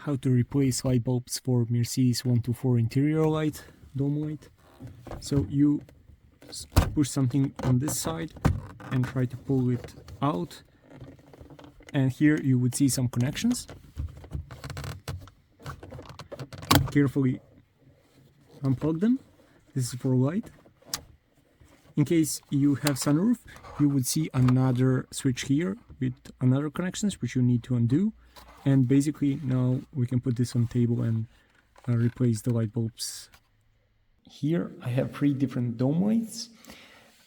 how to replace light bulbs for Mercedes 124 interior light, dome light. So you push something on this side and try to pull it out, and here you would see some connections. Carefully unplug them. This is for light. In case you have sunroof, you would see another switch here with another connections which you need to undo. And basically now we can put this on table and replace the light bulbs. Here I have 3 different dome lights.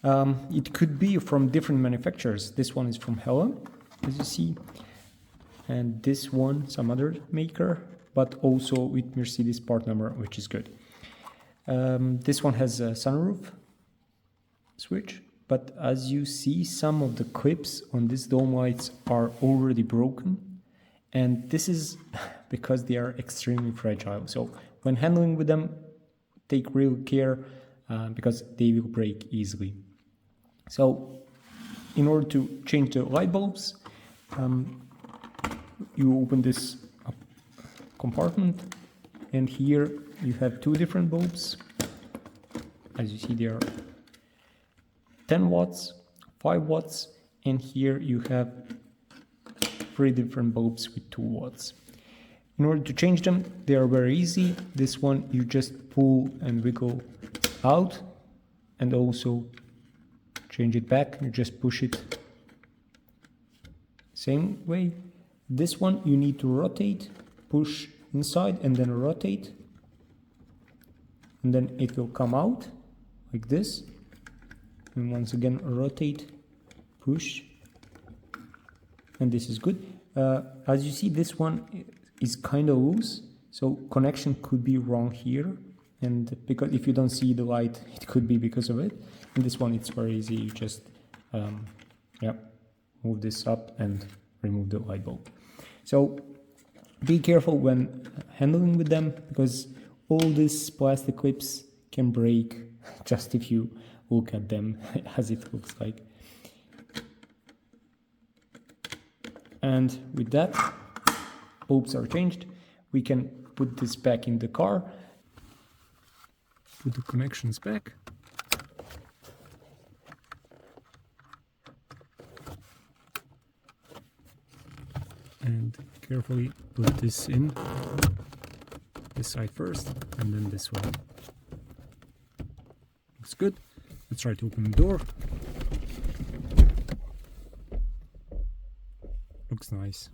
It could be from different manufacturers. This one is from Hella, as you see, and this one some other maker, but also with Mercedes part number, which is good. This one has a sunroof switch, but as you see, some of the clips on these dome lights are already broken, and this is because they are extremely fragile. So when handling with them, take real care because they will break easily. So in order to change the light bulbs, you open this compartment, and here you have 2 different bulbs. As you see, they are 10 watts, 5 watts, and here you have 3 different bulbs with 2 watts. In order to change them, they are very easy. This one you just pull and wiggle out, and also change it back. You just push it same way. This one you need to rotate, push inside and then rotate, and then it will come out like this. And once again rotate, push, and this is good. As you see, this one is kind of loose, so connection could be wrong here, and because if you don't see the light, it could be because of it. And this one, it's very easy. You just move this up and remove the light bulb. So be careful when handling with them, because all these plastic clips can break just if you look at them as it looks like. And with that, bulbs are changed. We can put this back in the car. Put the connections back. And carefully put this in, this side first, and then this one. Looks good. Let's try to open the door. Looks nice.